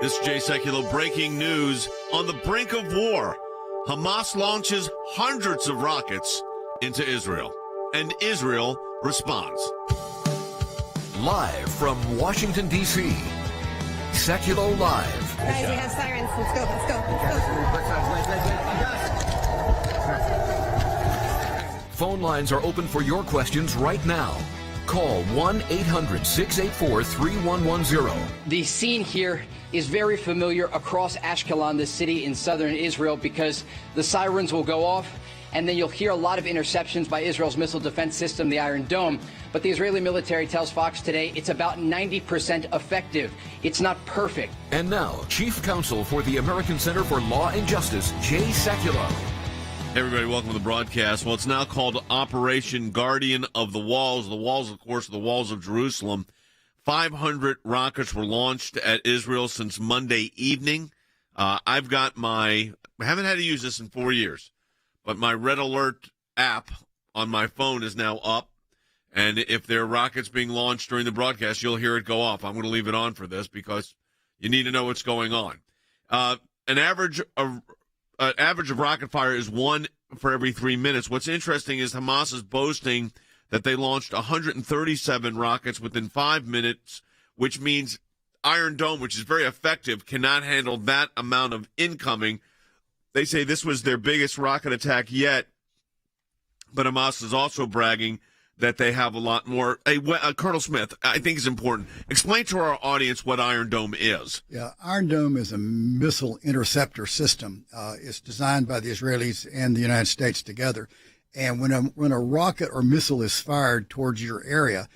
This is Jay Sekulow. Breaking news on the brink of war. Hamas launches hundreds of rockets into Israel, and Israel responds. Live from Washington, D.C., Sekulow Live. Guys, we have sirens. Let's go. Phone lines are open for your questions right now. Call 1-800-684-3110. The scene here is very familiar across Ashkelon, the city in southern Israel, because the sirens will go off, and then you'll hear a lot of interceptions by Israel's missile defense system, the Iron Dome. But the Israeli military tells Fox today it's about 90% effective. It's not perfect. And now, Chief Counsel for the American Center for Law and Justice, Jay Sekulow. Hey everybody, welcome to the broadcast. Well, it's now called Operation Guardian of the Walls. The walls, of course, are the walls of Jerusalem. 500 rockets were launched at Israel since Monday evening. I haven't had to use this in 4 years, but my Red Alert app on my phone is now up. And if there are rockets being launched during the broadcast, you'll hear it go off. I'm going to leave it on for this because you need to know what's going on. An average of rocket fire is one for every 3 minutes. What's interesting is Hamas is boasting that they launched 137 rockets within 5 minutes, which means Iron Dome, which is very effective, cannot handle that amount of incoming. They say this was their biggest rocket attack yet, but Hamas is also bragging that they have a lot more. Colonel Smith, I think is important. Explain to our audience what Iron Dome is. Yeah, Iron Dome is a missile interceptor system. It's designed by the Israelis and the United States together. And when a rocket or missile is fired towards your area,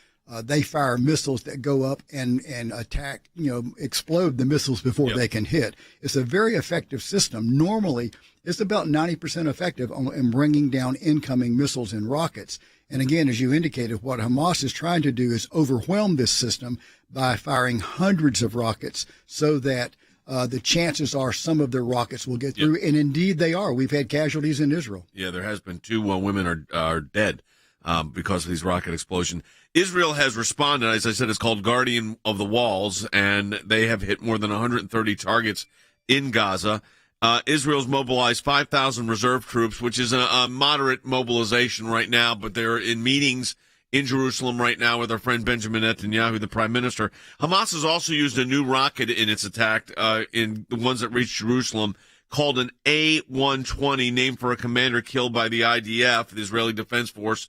they fire missiles that go up and attack, explode the missiles before they can hit. It's a very effective system. Normally, it's about 90% effective in bringing down incoming missiles and rockets. And again, as you indicated, what Hamas is trying to do is overwhelm this system by firing hundreds of rockets so that the chances are some of their rockets will get through. And indeed they are. We've had casualties in Israel. Yeah, there has been 2 women are dead because of these rocket explosions. Israel has responded. As I said, it's called Guardian of the Walls, and they have hit more than 130 targets in Gaza. Israel's mobilized 5,000 reserve troops, which is a moderate mobilization right now, but they're in meetings in Jerusalem right now with our friend Benjamin Netanyahu, the prime minister. Hamas has also used a new rocket in its attack, in the ones that reached Jerusalem, called an A-120, named for a commander killed by the IDF, the Israeli Defense Force,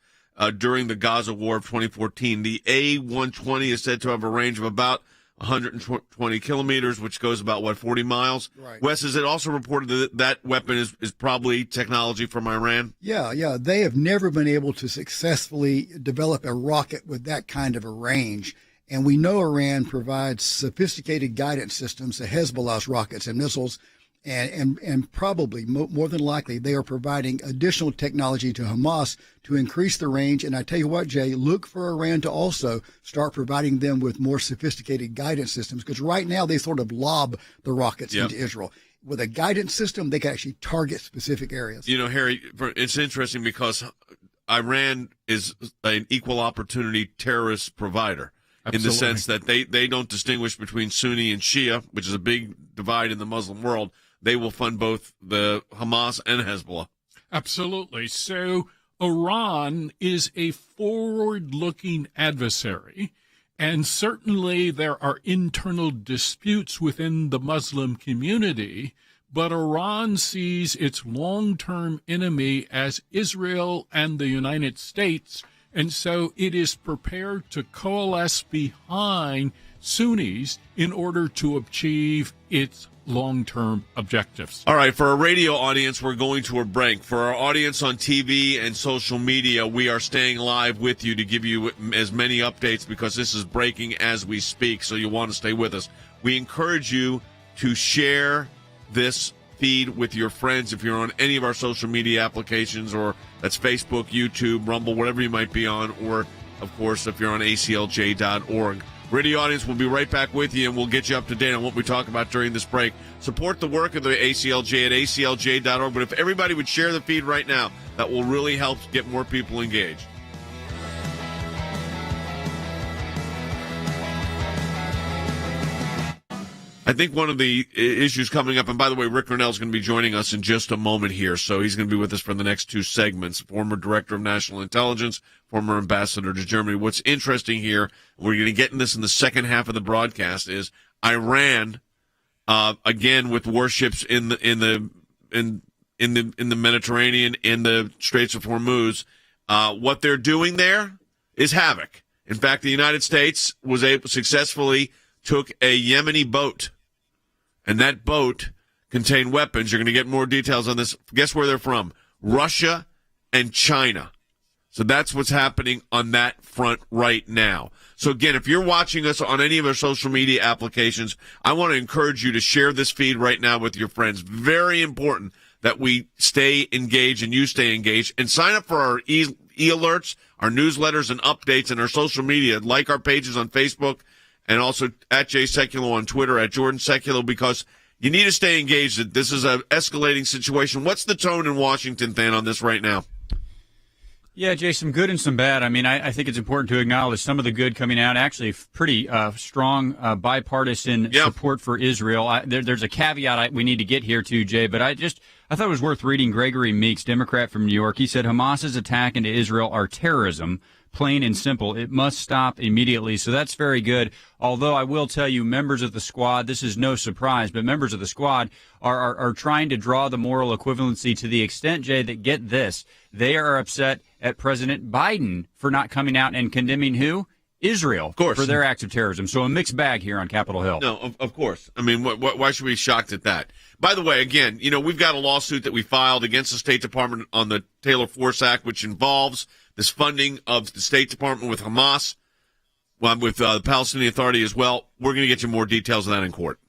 during the Gaza War of 2014. The A-120 is said to have a range of about 120 kilometers, which goes about, 40 miles? Right. Wes, is it also reported that that weapon is probably technology from Iran? Yeah. They have never been able to successfully develop a rocket with that kind of a range. And we know Iran provides sophisticated guidance systems to Hezbollah's rockets and missiles. And probably, more than likely, they are providing additional technology to Hamas to increase the range. And I tell you what, Jay, look for Iran to also start providing them with more sophisticated guidance systems, because right now they sort of lob the rockets into Israel. With a guidance system, they can actually target specific areas. Harry, it's interesting because Iran is an equal opportunity terrorist provider. Absolutely. In the sense that they don't distinguish between Sunni and Shia, which is a big divide in the Muslim world. They will fund both the Hamas and Hezbollah. Absolutely. So Iran is a forward-looking adversary, and certainly there are internal disputes within the Muslim community, but Iran sees its long-term enemy as Israel and the United States, and so it is prepared to coalesce behind Sunnis in order to achieve its long-term objectives. All right, for our radio audience, we're going to a break. For our audience on TV and social media, we are staying live with you to give you as many updates because this is breaking as we speak, so you want to stay with us. We encourage you to share this feed with your friends if you're on any of our social media applications, or that's Facebook, YouTube, Rumble, whatever you might be on, or, of course, if you're on ACLJ.org. Radio audience, we'll be right back with you, and we'll get you up to date on what we talk about during this break. Support the work of the ACLJ at ACLJ.org, but if everybody would share the feed right now, that will really help get more people engaged. I think one of the issues coming up, and by the way, Rick Grenell is going to be joining us in just a moment here, so he's going to be with us for the next two segments. Former Director of National Intelligence, former Ambassador to Germany. What's interesting here, we're going to get in this in the second half of the broadcast, is Iran, again with warships in the Mediterranean, in the Straits of Hormuz. What they're doing there is havoc. In fact, the United States was able successfully took a Yemeni boat, and that boat contained weapons. You're going to get more details on this. Guess where they're from? Russia and China. So that's what's happening on that front right now. So again, if you're watching us on any of our social media applications, I want to encourage you to share this feed right now with your friends. Very important that we stay engaged and you stay engaged, and sign up for our e-alerts, our newsletters and updates, and our social media. Like our pages on Facebook, and also at Jay Sekulow on Twitter, at Jordan Sekulow, because you need to stay engaged. This is an escalating situation. What's the tone in Washington, Than, on this right now? Yeah, Jay, some good and some bad. I mean, I think it's important to acknowledge some of the good coming out. Actually, pretty strong bipartisan support for Israel. There's a caveat we need to get here too, Jay, but I thought it was worth reading Gregory Meeks, Democrat from New York. He said Hamas's attack into Israel are terrorism. Plain and simple. It must stop immediately. So that's very good. Although I will tell you, members of the squad, this is no surprise, but members of the squad are trying to draw the moral equivalency to the extent, Jay, that get this. They are upset at President Biden for not coming out and condemning who? Israel, of course, for their acts of terrorism. So a mixed bag here on Capitol Hill. No, of course. I mean, why should we be shocked at that? By the way, again, we've got a lawsuit that we filed against the State Department on the Taylor Force Act, which involves this funding of the State Department with Hamas, with the Palestinian Authority as well. We're going to get you more details on that in court.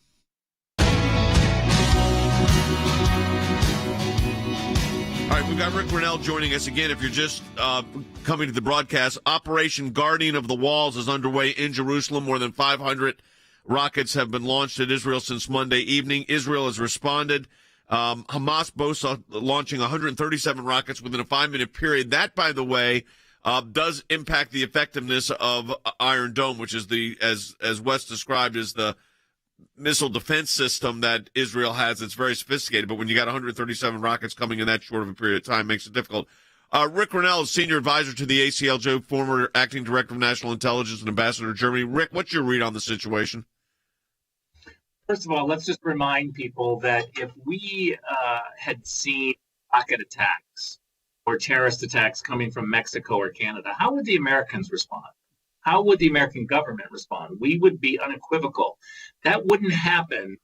All right, we've got Rick Grenell joining us again. If you're just coming to the broadcast, Operation Guardian of the Walls is underway in Jerusalem. More than 500 rockets have been launched at Israel since Monday evening. Israel has responded. Hamas boasts launching 137 rockets within a 5-minute period. That, by the way, does impact the effectiveness of Iron Dome, which is as Wes described, is the missile defense system that Israel has. It's very sophisticated, but when you got 137 rockets coming in that short of a period of time, makes it difficult. Rick Grenell is Senior Advisor to the ACLJ, former Acting Director of National Intelligence and Ambassador to Germany. Rick, what's your read on the situation? First of all, let's just remind people that if we had seen rocket attacks or terrorist attacks coming from Mexico or Canada, how would the Americans respond? How would the American government respond? We would be unequivocal. That wouldn't happen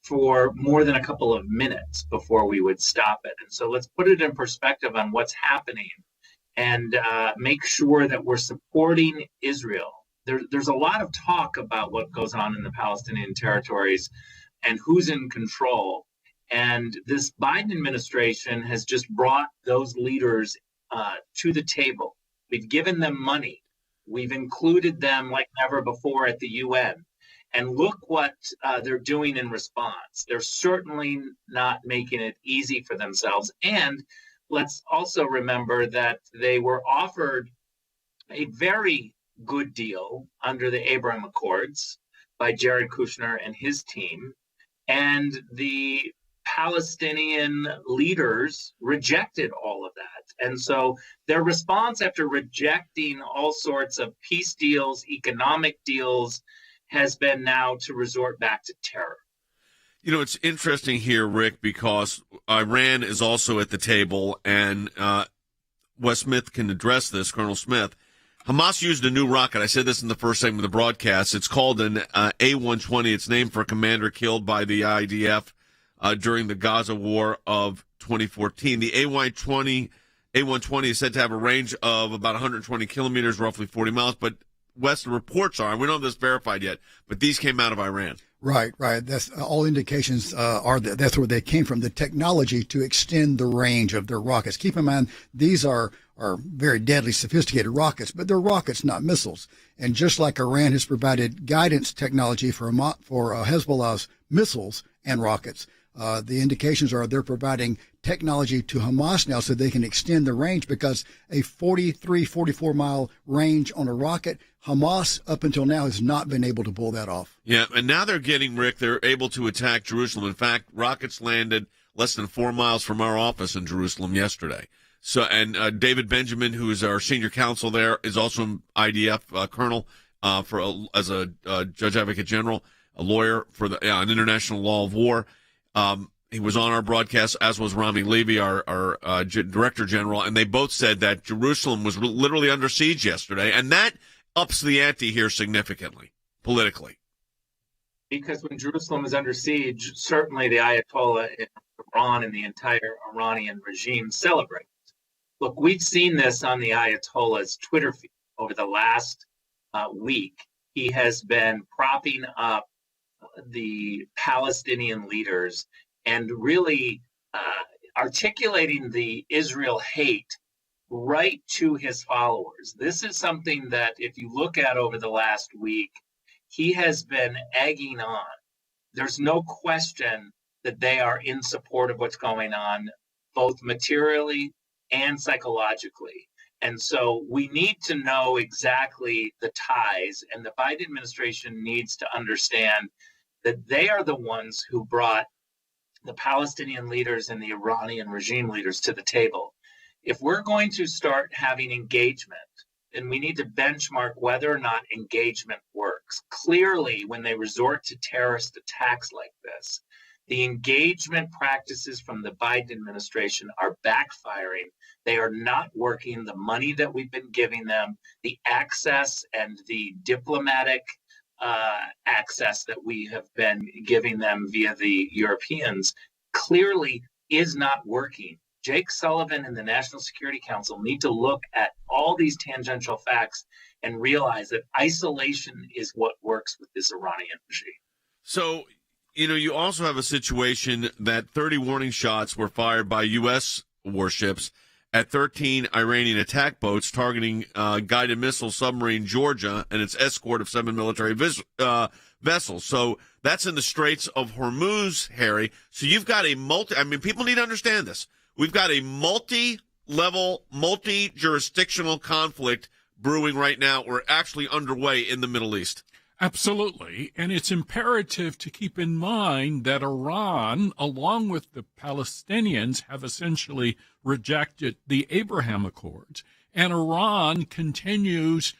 for more than a couple of minutes before we would stop it. And so let's put it in perspective on what's happening and make sure that we're supporting Israel. There's a lot of talk about what goes on in the Palestinian territories and who's in control. And this Biden administration has just brought those leaders to the table. We've given them money. We've included them like never before at the UN. And look what they're doing in response. They're certainly not making it easy for themselves. And let's also remember that they were offered a very good deal under the Abraham Accords by Jared Kushner and his team. And the Palestinian leaders rejected all of that. And so their response after rejecting all sorts of peace deals, economic deals, has been now to resort back to terror. It's interesting here, Rick, because Iran is also at the table, and Wes Smith can address this, Colonel Smith. Hamas used a new rocket. I said this in the first segment of the broadcast. It's called an A-120. It's named for a commander killed by the IDF during the Gaza war of 2014. The A-120 is said to have a range of about 120 kilometers, roughly 40 miles. But West reports are, and we don't have this verified yet, but these came out of Iran. Right. That's all indications are that that's where they came from. The technology to extend the range of their rockets. Keep in mind, these are very deadly, sophisticated rockets, but they're rockets, not missiles. And just like Iran has provided guidance technology for Hezbollah's missiles and rockets, the indications are they're providing technology to Hamas now so they can extend the range, because a 43, 44-mile range on a rocket, Hamas up until now has not been able to pull that off. Yeah, and now they're able to attack Jerusalem. In fact, rockets landed less than 4 miles from our office in Jerusalem yesterday. So, and David Benjamin, who is our senior counsel there, is also an IDF colonel as a judge advocate general, a lawyer for an international law of war. He was on our broadcast, as was Rami Levy, our director general, and they both said that Jerusalem was literally under siege yesterday, and that ups the ante here significantly, politically. Because when Jerusalem is under siege, certainly the Ayatollah in Iran and the entire Iranian regime celebrate. Look, we've seen this on the Ayatollah's Twitter feed over the last week. He has been propping up the Palestinian leaders and really articulating the Israel hate right to his followers. This is something that, if you look at over the last week, he has been egging on. There's no question that they are in support of what's going on, both materially and psychologically. And so we need to know exactly the ties, and the Biden administration needs to understand that they are the ones who brought the Palestinian leaders and the Iranian regime leaders to the table. If we're going to start having engagement, then we need to benchmark whether or not engagement works. Clearly, when they resort to terrorist attacks like this, the engagement practices from the Biden administration are backfiring. They are not working. The money that we've been giving them, the access and the diplomatic access that we have been giving them via the Europeans clearly is not working. Jake Sullivan and the National Security Council need to look at all these tangential facts and realize that isolation is what works with this Iranian regime. So, you also have a situation that 30 warning shots were fired by U.S. warships at 13 Iranian attack boats targeting guided missile submarine Georgia and its escort of 7 military vessels. So that's in the Straits of Hormuz, Harry. So you've got people need to understand this. We've got a multi-level, multi-jurisdictional conflict brewing right now. We're actually underway in the Middle East. Absolutely. And it's imperative to keep in mind that Iran, along with the Palestinians, have essentially rejected the Abraham Accords. And Iran continues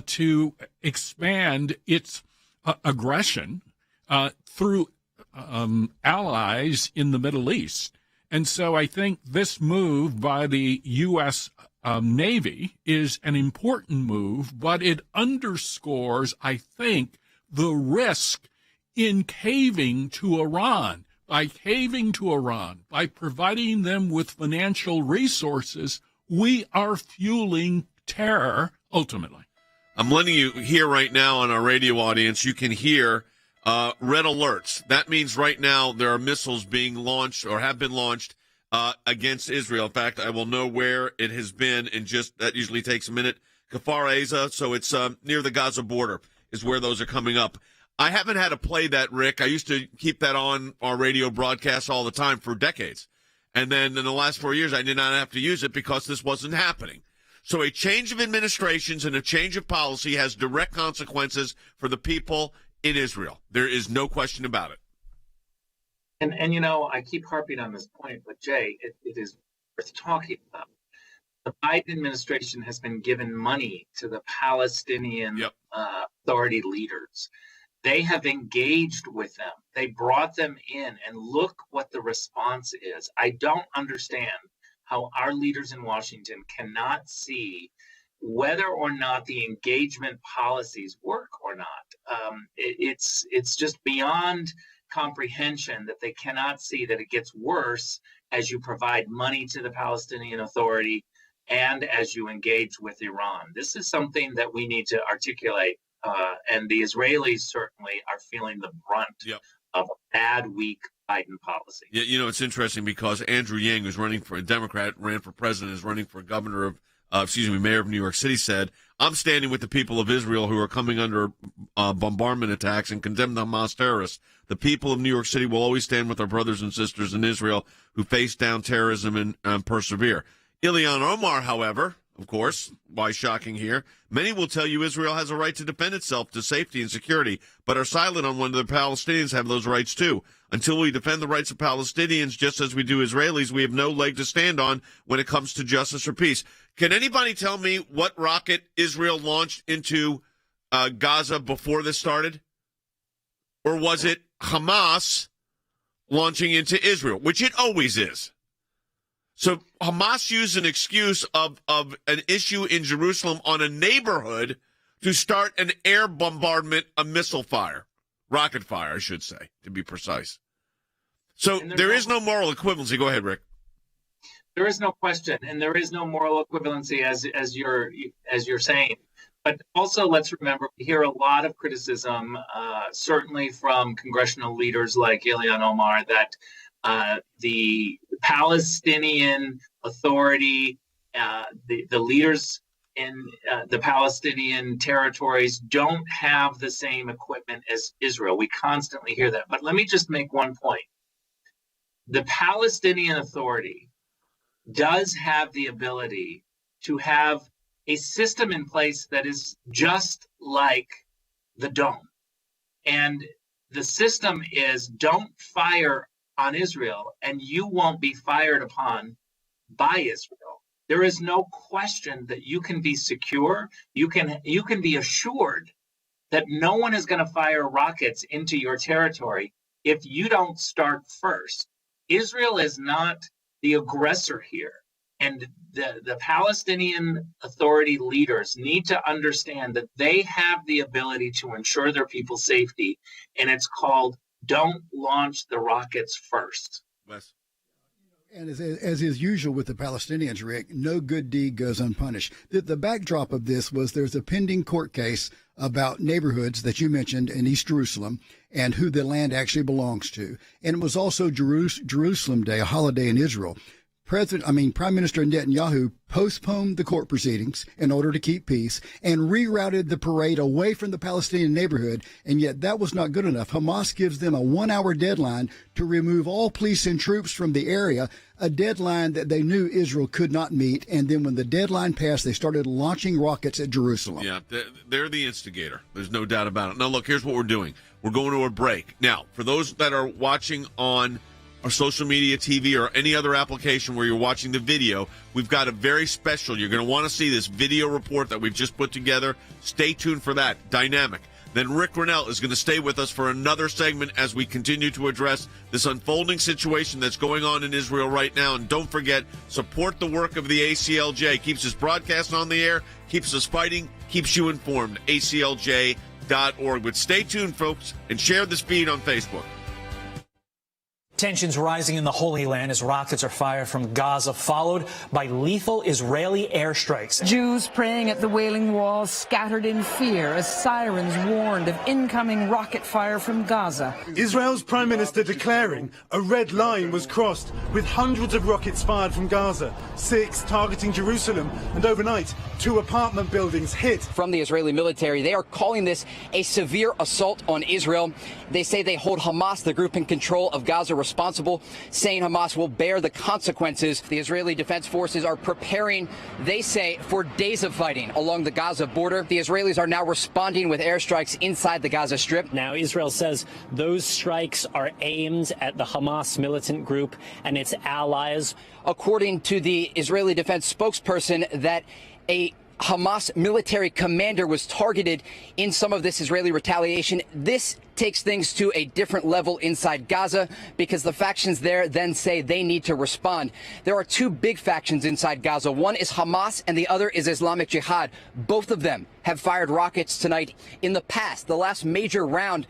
to expand its aggression through allies in the Middle East. And so I think this move by the U.S. Navy is an important move, but it underscores, I think, the risk in caving to Iran. By caving to Iran, by providing them with financial resources, we are fueling terror ultimately. I'm letting you hear right now on our radio audience, you can hear red alerts. That means right now there are missiles being launched or have been launched against Israel. In fact, I will know where it has been in that usually takes a minute. Kfar Aza, so it's near the Gaza border is where those are coming up. I haven't had to play that, Rick. I used to keep that on our radio broadcasts all the time for decades. And then in the last 4 years, I did not have to use it because this wasn't happening. So a change of administrations and a change of policy has direct consequences for the people in Israel. There is no question about it. And I keep harping on this point, but Jay, it is worth talking about. The Biden administration has been given money to the Palestinian Authority leaders. They have engaged with them. They brought them in, and look what the response is. I don't understand how our leaders in Washington cannot see whether or not the engagement policies work or not. It's just beyond comprehension that they cannot see that it gets worse as you provide money to the Palestinian Authority and as you engage with Iran. This is something that we need to articulate, and the Israelis certainly are feeling the brunt of a bad, weak Biden policy. Yeah, it's interesting because Andrew Yang, who's running for a Democrat, ran for president, is running for governor mayor of New York City said, I'm standing with the people of Israel who are coming under bombardment attacks and condemn the Hamas terrorists. The people of New York City will always stand with our brothers and sisters in Israel who face down terrorism and persevere. Ilhan Omar, however, of course, why shocking here, many will tell you Israel has a right to defend itself to safety and security, but are silent on whether the Palestinians have those rights too. Until we defend the rights of Palestinians just as we do Israelis, we have no leg to stand on when it comes to justice or peace. Can anybody tell me what rocket Israel launched into Gaza before this started? Or was it Hamas launching into Israel, which it always is? So Hamas used an excuse of an issue in Jerusalem on a neighborhood to start an air bombardment, a missile fire, rocket fire, I should say, to be precise. So there is no moral equivalency. Go ahead, Rick. There is no question, and there is no moral equivalency as you're saying. But also, let's remember, we hear a lot of criticism, certainly from congressional leaders like Ilhan Omar, that the Palestinian Authority, the leaders in the Palestinian territories don't have the same equipment as Israel. We constantly hear that. But let me just make one point. The Palestinian Authority does have the ability to have a system in place that is just like the dome. And the system is don't fire on Israel and you won't be fired upon by Israel. There is no question that you can be secure. You can be assured that no one is going to fire rockets into your territory if you don't start first. Israel is not the aggressor here. And the Palestinian Authority leaders need to understand that they have the ability to ensure their people's safety. And it's called don't launch the rockets first. Wes. And as is usual with the Palestinians, Rick, no good deed goes unpunished. The backdrop of this was there's a pending court case about neighborhoods that you mentioned in East Jerusalem and who the land actually belongs to. And it was also Jerusalem Day, a holiday in Israel. Prime Minister Netanyahu postponed the court proceedings in order to keep peace and rerouted the parade away from the Palestinian neighborhood. And yet that was not good enough. Hamas gives them a 1-hour deadline to remove all police and troops from the area, a deadline that they knew Israel could not meet. And then when the deadline passed, they started launching rockets at Jerusalem. Yeah, they're the instigator. There's no doubt about it. Now, look, here's what we're doing. We're going to a break. Now, for those that are watching on or social media, TV, or any other application where you're watching the video, we've got a very special. You're going to want to see this video report that we've just put together. Stay tuned for that. Dynamic. Then Rick Grenell is going to stay with us for another segment as we continue to address this unfolding situation that's going on in Israel right now. And don't forget, support the work of the ACLJ. Keeps us broadcast on the air, keeps us fighting, keeps you informed. ACLJ.org. But stay tuned, folks, and share this feed on Facebook. Tensions rising in the Holy Land as rockets are fired from Gaza, followed by lethal Israeli airstrikes. Jews praying at the Wailing Wall scattered in fear as sirens warned of incoming rocket fire from Gaza. Israel's Prime Minister declaring a red line was crossed with hundreds of rockets fired from Gaza, 6 targeting Jerusalem, and overnight 2 apartment buildings hit. From the Israeli military, they are calling this a severe assault on Israel. They say they hold Hamas, the group in control of Gaza, responsible, saying Hamas will bear the consequences. The Israeli Defense Forces are preparing, they say, for days of fighting along the Gaza border. The Israelis are now responding with airstrikes inside the Gaza Strip. Now, Israel says those strikes are aimed at the Hamas militant group and its allies. According to the Israeli defense spokesperson, that a Hamas military commander was targeted in some of this Israeli retaliation. This takes things to a different level inside Gaza because the factions there then say they need to respond. There are 2 big factions inside Gaza. One is Hamas and the other is Islamic Jihad. Both of them have fired rockets tonight. In the past, the last major round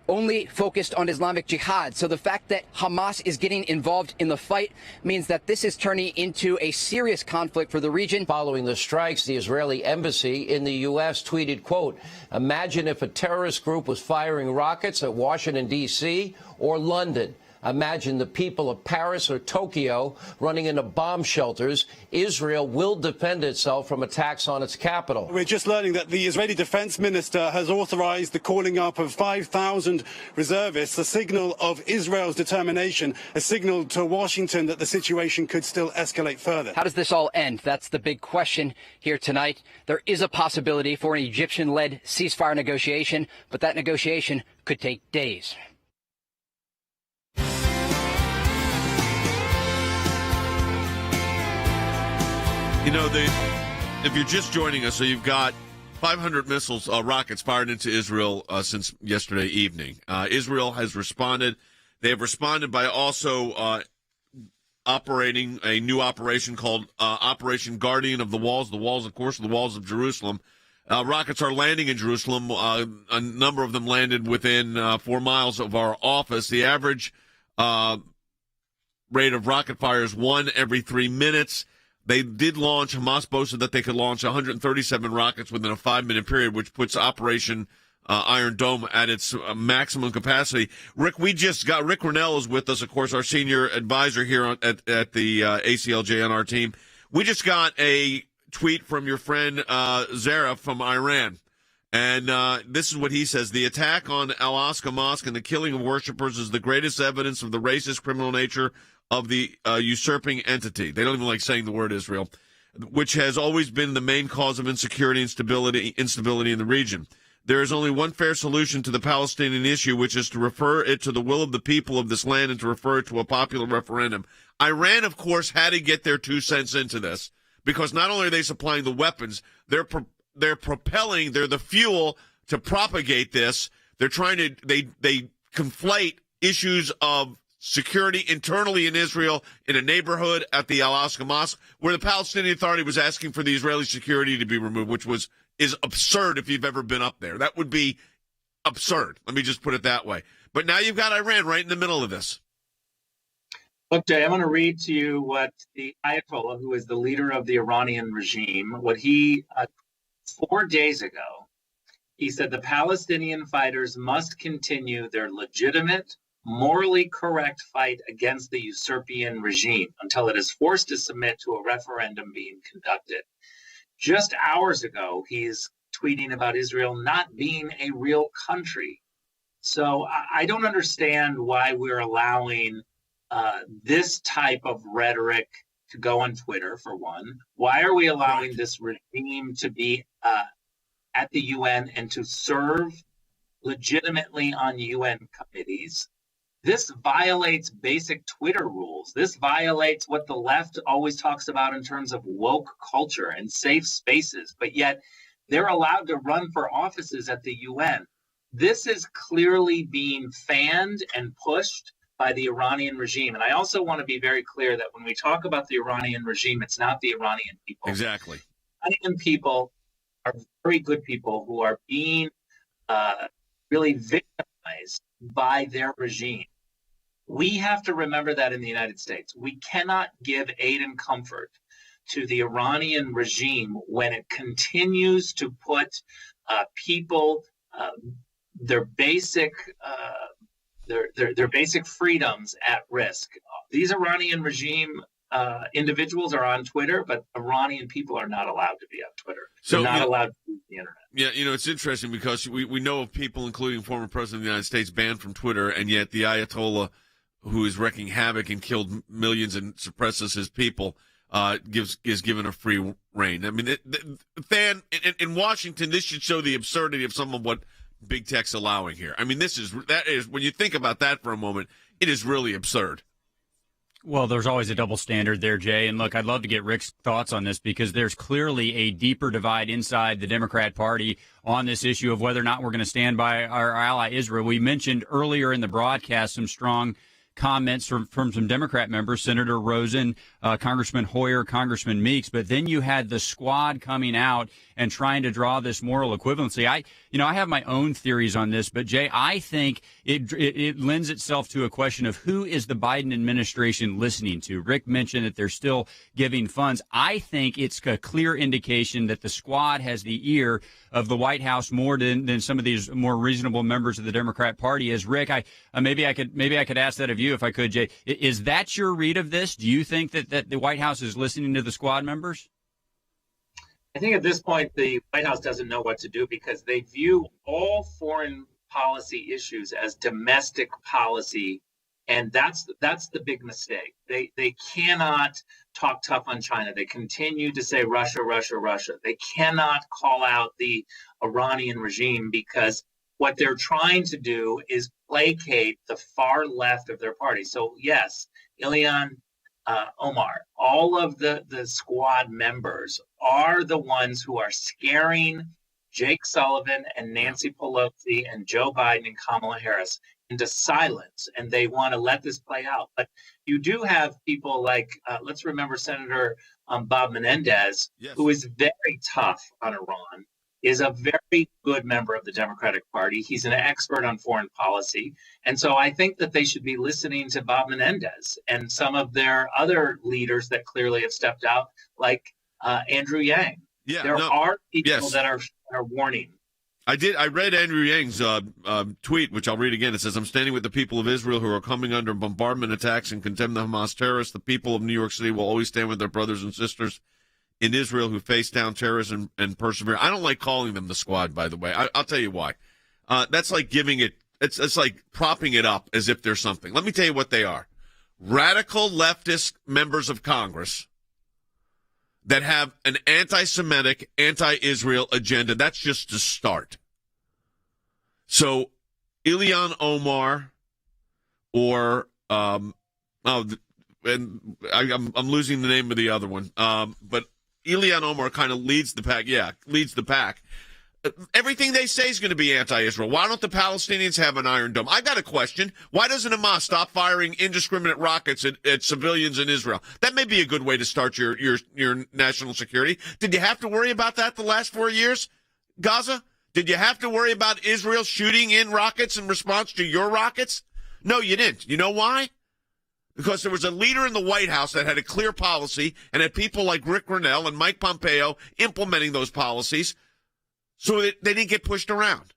only focused on Islamic Jihad. So the fact that Hamas is getting involved in the fight means that this is turning into a serious conflict for the region. Following the strikes, the Israeli embassy in the U.S. tweeted, quote, "Imagine if a terrorist group was firing rockets at Washington, D.C. or London. Imagine the people of Paris or Tokyo running into bomb shelters. Israel will defend itself from attacks on its capital. We're just learning that the Israeli defense minister has authorized the calling up of 5,000 reservists, a signal of Israel's determination, a signal to Washington that the situation could still escalate further. How does this all end? That's the big question here tonight. There is a possibility for an Egyptian-led ceasefire negotiation, but that negotiation could take days. You know, if you're just joining us, so you've got 500 missiles, rockets fired into Israel since yesterday evening. Israel has responded. They have responded by also operating a new operation called Operation Guardian of the Walls. The walls, of course, are the walls of Jerusalem. Rockets are landing in Jerusalem. A number of them landed within 4 miles of our office. The average rate of rocket fire is 1 every 3 minutes. They did launch, Hamas boasted that they could launch 137 rockets within a 5-minute period, which puts Operation Iron Dome at its maximum capacity. Rick Grenell is with us, of course, our senior advisor here at the ACLJ on our team. We just got a tweet from your friend Zara from Iran. And this is what he says. The attack on Al-Aqsa Mosque and the killing of worshipers is the greatest evidence of the racist criminal nature of the usurping entity. They don't even like saying the word Israel, which has always been the main cause of insecurity and instability in the region. There is only one fair solution to the Palestinian issue, which is to refer it to the will of the people of this land and to refer it to a popular referendum. Iran, of course, had to get their 2 cents into this because not only are they supplying the weapons, they're propelling, they're the fuel to propagate this. They're trying to, they conflate issues of security internally in Israel in a neighborhood at the Al-Aqsa Mosque where the Palestinian Authority was asking for the Israeli security to be removed, which is absurd if you've ever been up there. That would be absurd. Let me just put it that way. But now you've got Iran right in the middle of this. Look, Jay, I'm going to read to you what the Ayatollah, who is the leader of the Iranian regime, what he, 4 days ago, he said the Palestinian fighters must continue their legitimate, morally correct fight against the usurpian regime until it is forced to submit to a referendum being conducted. Just hours ago, he's tweeting about Israel not being a real country. So I don't understand why we're allowing this type of rhetoric to go on Twitter, for one. Why are we allowing this regime to be at the UN and to serve legitimately on UN committees? This violates basic Twitter rules. This violates what the left always talks about in terms of woke culture and safe spaces, but yet they're allowed to run for offices at the UN. This is clearly being fanned and pushed by the Iranian regime. And I also want to be very clear that when we talk about the Iranian regime, it's not the Iranian people. Exactly. Iranian people are very good people who are being really victimized by their regime. We have to remember that in the United States. We cannot give aid and comfort to the Iranian regime when it continues to put people, their basic freedoms at risk. These Iranian regime individuals are on Twitter, but Iranian people are not allowed to be on Twitter. They're not allowed to use the internet. Yeah, it's interesting because we know of people, including former president of the United States, banned from Twitter, and yet the Ayatollah, who is wreaking havoc and killed millions and suppresses his people, is given a free reign. I mean, in Washington, this should show the absurdity of some of what big tech's allowing here. I mean, that is when you think about that for a moment, it is really absurd. Well, there's always a double standard there, Jay. And look, I'd love to get Rick's thoughts on this because there's clearly a deeper divide inside the Democrat Party on this issue of whether or not we're going to stand by our ally Israel. We mentioned earlier in the broadcast some strong comments from some Democrat members, Senator Rosen, Congressman Hoyer, Congressman Meeks, but then you had the squad coming out and trying to draw this moral equivalency. I have my own theories on this, but Jay, I think it lends itself to a question of who is the Biden administration listening to. Rick mentioned that they're still giving funds. I think it's a clear indication that the squad has the ear of the White House more than some of these more reasonable members of the Democrat Party. As Rick, maybe I could ask that of you if I could, Jay. Is that your read of this? Do you think that the White House is listening to the squad members? I think at this point, the White House doesn't know what to do because they view all foreign policy issues as domestic policy. And that's the big mistake. They cannot talk tough on China. They continue to say Russia, Russia, Russia. They cannot call out the Iranian regime because what they're trying to do is placate the far left of their party. So yes, Ilhan Omar, all of the squad members are the ones who are scaring Jake Sullivan and Nancy Pelosi and Joe Biden and Kamala Harris into silence, and they want to let this play out. But you do have people like, let's remember Senator Bob Menendez, yes, who is very tough on Iran, is a very good member of the Democratic Party. He's an expert on foreign policy. And so I think that they should be listening to Bob Menendez and some of their other leaders that clearly have stepped out, like Andrew Yang. Yeah, there are people yes, that are warning. I read Andrew Yang's tweet, which I'll read again. It says, I'm standing with the people of Israel who are coming under bombardment attacks and condemn the Hamas terrorists. The people of New York City will always stand with their brothers and sisters in Israel who face down terrorism and persevere. I don't like calling them the squad, by the way. I'll tell you why. That's like giving it, it's like propping it up as if there's something. Let me tell you what they are. Radical leftist members of Congress that have an anti-Semitic, anti-Israel agenda. That's just to start. So Ilhan Omar or I'm losing the name of the other one, but Ilhan Omar kind of leads the pack. Yeah, leads the pack. Everything they say is going to be anti-Israel. Why don't the Palestinians have an Iron Dome? I've got a question. Why doesn't Hamas stop firing indiscriminate rockets at civilians in Israel? That may be a good way to start your national security. Did you have to worry about that the last 4 years, Gaza? Did you have to worry about Israel shooting in rockets in response to your rockets? No, you didn't. You know why? Because there was a leader in the White House that had a clear policy and had people like Rick Grenell and Mike Pompeo implementing those policies. So they didn't get pushed around.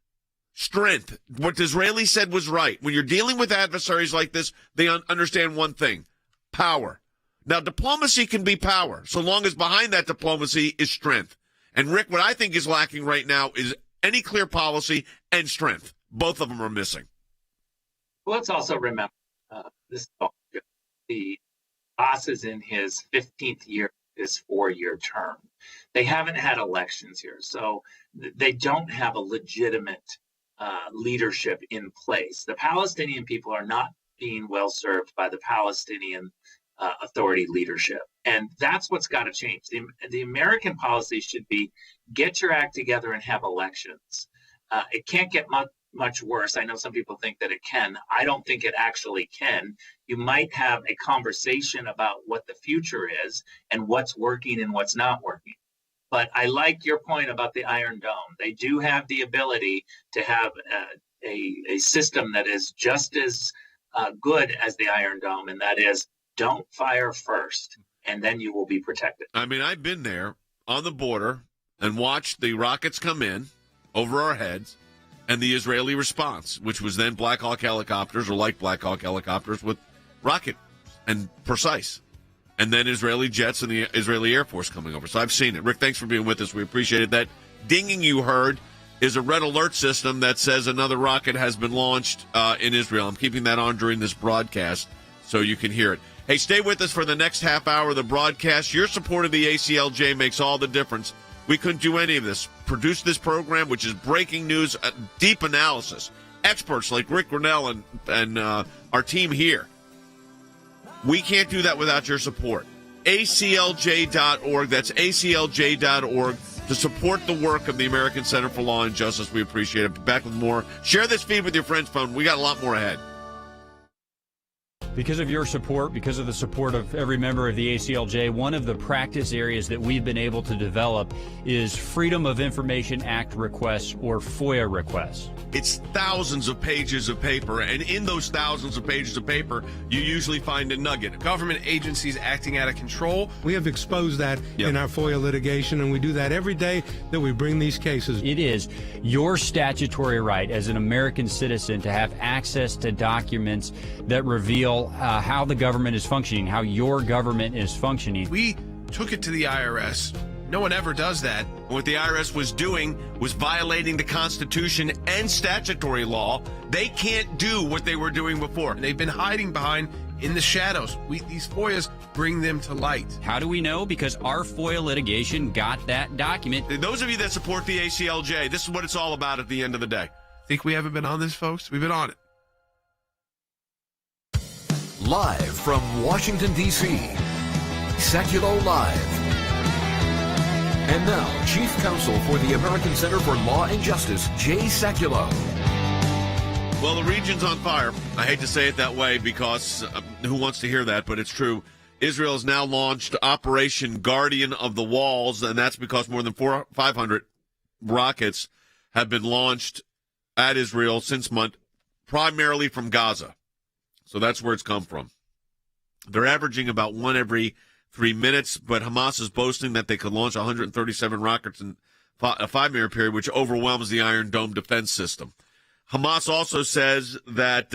Strength. What the Israelis said was right. When you're dealing with adversaries like this, they understand one thing: power. Now, diplomacy can be power, so long as behind that diplomacy is strength. And, Rick, what I think is lacking right now is any clear policy and strength. Both of them are missing. Well, let's also remember the boss is in his 15th year, his 4-year term. They haven't had elections here, so they don't have a legitimate leadership in place. The Palestinian people are not being well served by the Palestinian Authority leadership, and that's what's got to change. The American policy should be get your act together and have elections. It can't get much worse. I know some people think that it can. I don't think it actually can. You might have a conversation about what the future is and what's working and what's not working. But I like your point about the Iron Dome. They do have the ability to have a system that is just as good as the Iron Dome, and that is don't fire first, and then you will be protected. I mean, I've been there on the border and watched the rockets come in over our heads and the Israeli response, which was then Black Hawk helicopters or like Black Hawk helicopters with rocket and precise. And then Israeli jets and the Israeli Air Force coming over. So I've seen it. Rick, thanks for being with us. We appreciate it. That dinging you heard is a red alert system that says another rocket has been launched in Israel. I'm keeping that on during this broadcast so you can hear it. Hey, stay with us for the next half hour of the broadcast. Your support of the ACLJ makes all the difference. We couldn't do any of this. Produce this program, which is breaking news, deep analysis, experts like Rick Grenell and our team here. We can't do that without your support. ACLJ.org. That's ACLJ.org to support the work of the American Center for Law and Justice. We appreciate it. Back with more. Share this feed with your friends' phone. We got a lot more ahead. Because of your support, because of the support of every member of the ACLJ, one of the practice areas that we've been able to develop is Freedom of Information Act requests, or FOIA requests. It's thousands of pages of paper, and in those thousands of pages of paper, you usually find a nugget. Government agencies acting out of control. We have exposed that in our FOIA litigation, and we do that every day that we bring these cases. It is your statutory right as an American citizen to have access to documents that reveal how the government is functioning, how your government is functioning. We took it to the IRS. No one ever does that. What the IRS was doing was violating the Constitution and statutory law. They can't do what they were doing before. They've been hiding behind in the shadows. These FOIAs bring them to light. How do we know? Because our FOIA litigation got that document. Those of you that support the ACLJ, this is what it's all about at the end of the day. Think we haven't been on this, folks? We've been on it. Live from Washington, D.C., Sekulow Live. And now, Chief Counsel for the American Center for Law and Justice, Jay Sekulow. Well, the region's on fire. I hate to say it that way because who wants to hear that, but it's true. Israel has now launched Operation Guardian of the Walls, and that's because more than 500 rockets have been launched at Israel since month, primarily from Gaza. So that's where it's come from. They're averaging about one every 3 minutes, but Hamas is boasting that they could launch 137 rockets in a 5-year period, which overwhelms the Iron Dome defense system. Hamas also says that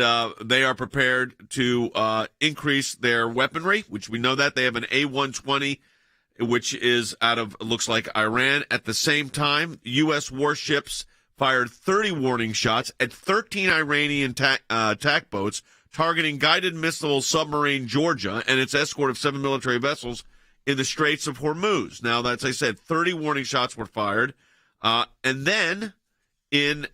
they are prepared to increase their weaponry, which we know that. They have an A-120, which is out of, looks like, Iran. At the same time, U.S. warships fired 30 warning shots at 13 Iranian attack boats targeting guided missile submarine Georgia and its escort of 7 military vessels in the Straits of Hormuz. Now, as I said, 30 warning shots were fired. And then, in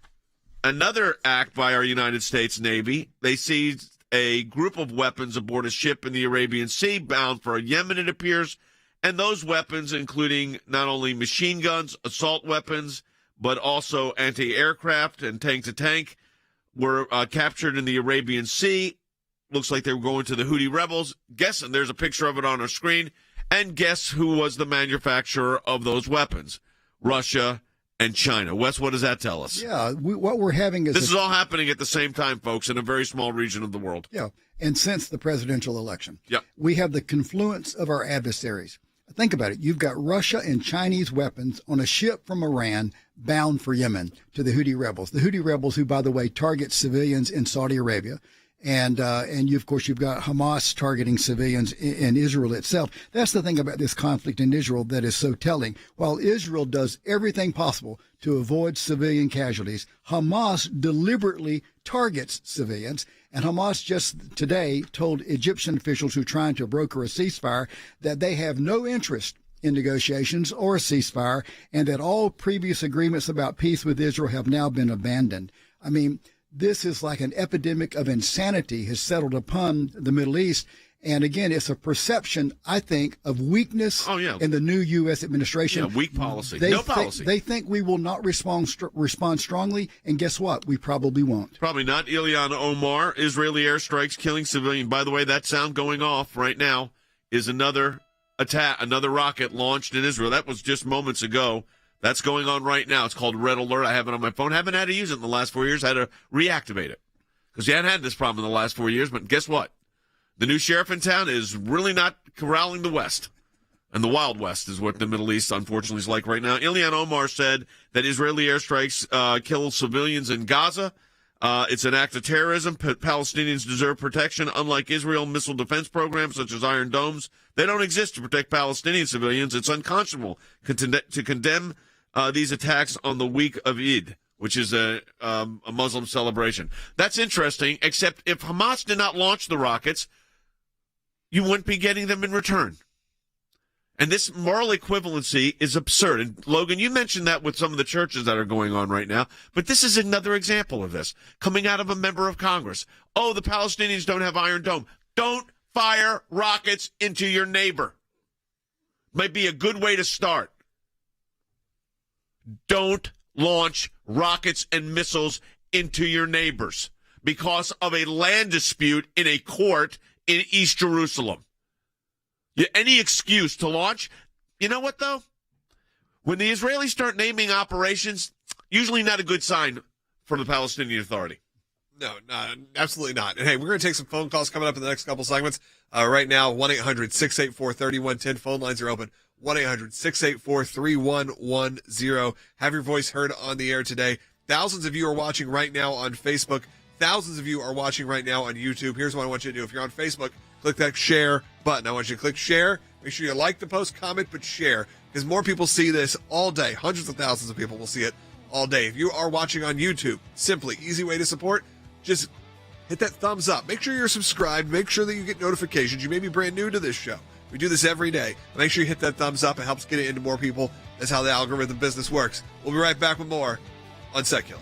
another act by our United States Navy, they seized a group of weapons aboard a ship in the Arabian Sea bound for Yemen, it appears. And those weapons, including not only machine guns, assault weapons, but also anti-aircraft and tank-to-tank, were captured in the Arabian Sea. Looks like they were going to the Houthi rebels. Guess, and there's a picture of it on our screen. And guess who was the manufacturer of those weapons? Russia and China. Wes, what does that tell us? Yeah, what we're having is... This is all happening at the same time, folks, in a very small region of the world. Yeah, and since the presidential election. Yeah. We have the confluence of our adversaries. Think about it. You've got Russia and Chinese weapons on a ship from Iran bound for Yemen to the Houthi rebels. The Houthi rebels, who, by the way, target civilians in Saudi Arabia. And of course, you've got Hamas targeting civilians in Israel itself. That's the thing about this conflict in Israel that is so telling. While Israel does everything possible to avoid civilian casualties, Hamas deliberately targets civilians. And Hamas just today told Egyptian officials who are trying to broker a ceasefire that they have no interest in negotiations or a ceasefire, and that all previous agreements about peace with Israel have now been abandoned. I mean, this is like an epidemic of insanity has settled upon the Middle East. And again, it's a perception, I think, of weakness in the new U.S. administration. Yeah, weak policy. Policy. They think we will not respond strongly, and guess what? We probably won't. Probably not. Ilyana Omar, Israeli airstrikes killing civilian. By the way, that sound going off right now is another attack, another rocket launched in Israel. That was just moments ago. That's going on right now. It's called Red Alert. I have it on my phone. Haven't had to use it in the last 4 years. I had to reactivate it because you hadn't had this problem in the last 4 years. But guess what? The new sheriff in town is really not corralling the West. And the Wild West is what the Middle East, unfortunately, is like right now. Ilyana Omar said that Israeli airstrikes kill civilians in Gaza. It's an act of terrorism. Palestinians deserve protection. Unlike Israel, missile defense programs such as Iron Domes, they don't exist to protect Palestinian civilians. It's unconscionable to condemn these attacks on the week of Eid, which is a Muslim celebration. That's interesting, except if Hamas did not launch the rockets, you wouldn't be getting them in return. And this moral equivalency is absurd. And, Logan, you mentioned that with some of the churches that are going on right now, but this is another example of this, coming out of a member of Congress. Oh, the Palestinians don't have Iron Dome. Don't fire rockets into your neighbor. Might be a good way to start. Don't launch rockets and missiles into your neighbors because of a land dispute in a court in East Jerusalem. Any excuse to launch. You know what, though? When the Israelis start naming operations, usually not a good sign for the Palestinian Authority. No, absolutely not. And hey, we're going to take some phone calls coming up in the next couple segments. Right now, 1-800-684-3110. Phone lines are open. 1-800-684-3110. Have your voice heard on the air today. Thousands of you are watching right now on Facebook. Thousands of you are watching right now on YouTube. Here's what I want you to do. If you're on Facebook, click that share button. I want you to click share. Make sure you like the post, comment, but share. Because more people see this all day. Hundreds of thousands of people will see it all day. If you are watching on YouTube, simply, easy way to support, just hit that thumbs up. Make sure you're subscribed. Make sure that you get notifications. You may be brand new to this show. We do this every day. Make sure you hit that thumbs up. It helps get it into more people. That's how the algorithm business works. We'll be right back with more on Sekulow.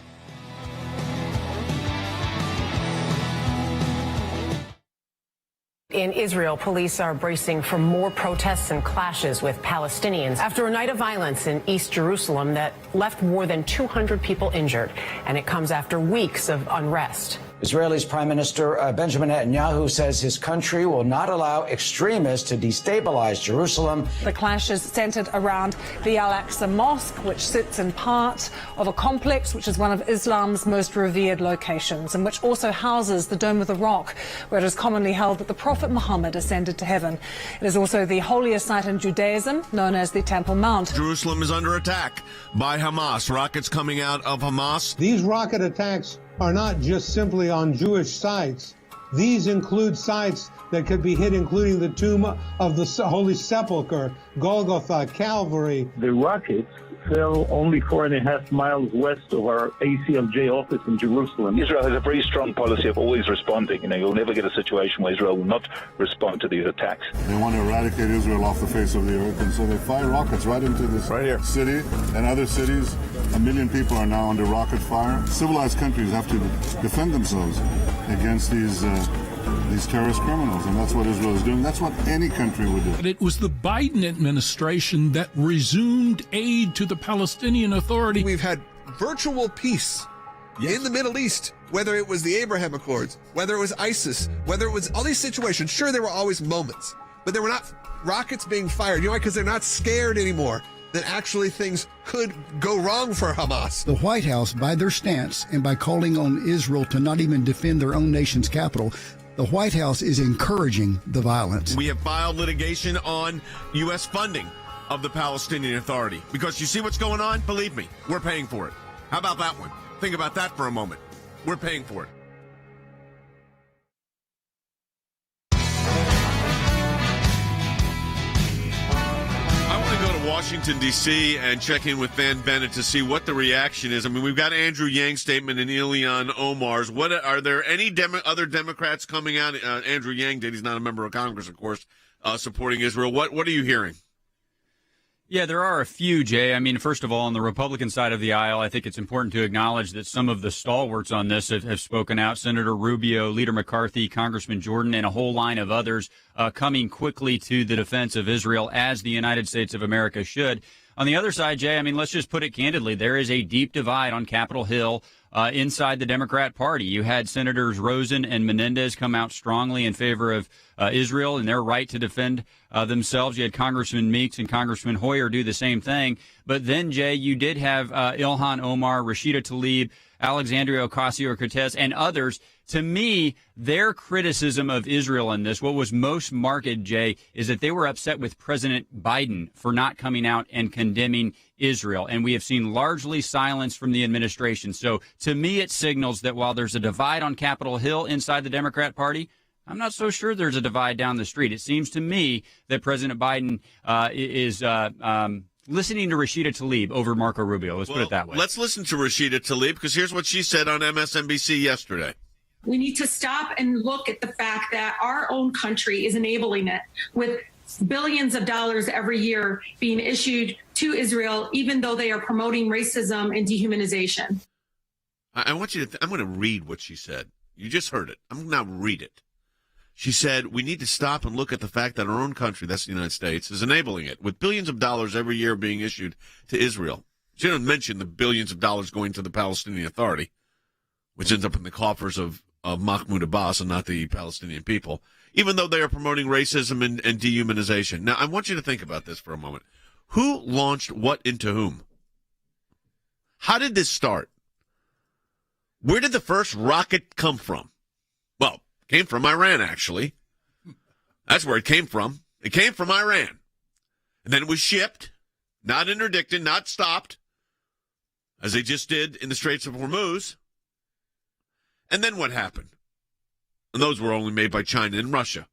In Israel, police are bracing for more protests and clashes with Palestinians after a night of violence in East Jerusalem that left more than 200 people injured. And it comes after weeks of unrest. Israeli's Prime Minister Benjamin Netanyahu says his country will not allow extremists to destabilize Jerusalem. The clashes centered around the Al-Aqsa Mosque, which sits in part of a complex which is one of Islam's most revered locations, and which also houses the Dome of the Rock, where it is commonly held that the Prophet Muhammad ascended to heaven. It is also the holiest site in Judaism, known as the Temple Mount. Jerusalem is under attack by Hamas. Rockets coming out of Hamas. These rocket attacks are not just simply on Jewish sites. These include sites that could be hit, including the tomb of the Holy Sepulchre, Golgotha, Calvary. The rockets fell only 4.5 miles west of our ACLJ office in Jerusalem. Israel has a very strong policy of always responding. You'll never get a situation where Israel will not respond to these attacks. They want to eradicate Israel off the face of the earth, and so they fire rockets right into this city and other cities. 1 million people are now under rocket fire. Civilized countries have to defend themselves against these terrorist criminals, and that's what Israel is doing. That's what any country would do. And it was the Biden administration that resumed aid to the Palestinian Authority. We've had virtual peace in the Middle East, whether it was the Abraham Accords, whether it was ISIS, whether it was all these situations. Sure, there were always moments, but there were not rockets being fired. You know why? Because they're not scared anymore that actually things could go wrong for Hamas. The White House, by their stance and by calling on Israel to not even defend their own nation's capital, the White House is encouraging the violence. We have filed litigation on U.S. funding of the Palestinian Authority. Because you see what's going on? Believe me, we're paying for it. How about that one? Think about that for a moment. We're paying for it. Washington, D.C., and check in with Van Bennett to see what the reaction is. I mean, we've got Andrew Yang's statement and Ilhan Omar's. What are there any other Democrats coming out? Andrew Yang did. He's not a member of Congress, of course, supporting Israel. What are you hearing? Yeah, there are a few, Jay. I mean, first of all, on the Republican side of the aisle, I think it's important to acknowledge that some of the stalwarts on this have spoken out. Senator Rubio, Leader McCarthy, Congressman Jordan, and a whole line of others coming quickly to the defense of Israel, as the United States of America should. On the other side, Jay, I mean, let's just put it candidly. There is a deep divide on Capitol Hill inside the Democrat Party. You had Senators Rosen and Menendez come out strongly in favor of Israel and their right to defend themselves. You had Congressman Meeks and Congressman Hoyer do the same thing. But then, Jay, you did have Ilhan Omar, Rashida Tlaib, Alexandria Ocasio-Cortez, and others. To me, their criticism of Israel in this, what was most marked, Jay, is that they were upset with President Biden for not coming out and condemning Israel. And we have seen largely silence from the administration. So to me, it signals that while there's a divide on Capitol Hill inside the Democrat Party, I'm not so sure there's a divide down the street. It seems to me that President Biden is listening to Rashida Tlaib over Marco Rubio. Let's put it that way. Let's listen to Rashida Tlaib, because here's what she said on MSNBC yesterday. We need to stop and look at the fact that our own country is enabling it with billions of dollars every year being issued to Israel, even though they are promoting racism and dehumanization. I want you to, I'm going to read what she said. You just heard it. I'm going to read it. She said, we need to stop and look at the fact that our own country, that's the United States, is enabling it with billions of dollars every year being issued to Israel. She didn't mention the billions of dollars going to the Palestinian Authority, which ends up in the coffers of of Mahmoud Abbas and not the Palestinian people, even though they are promoting racism and dehumanization. Now, I want you to think about this for a moment. Who launched what into whom? How did this start? Where did the first rocket come from? Well, it came from Iran, actually. That's where it came from. It came from Iran. And then it was shipped, not interdicted, not stopped, as they just did in the Straits of Hormuz. And then what happened? And those were only made by China and Russia.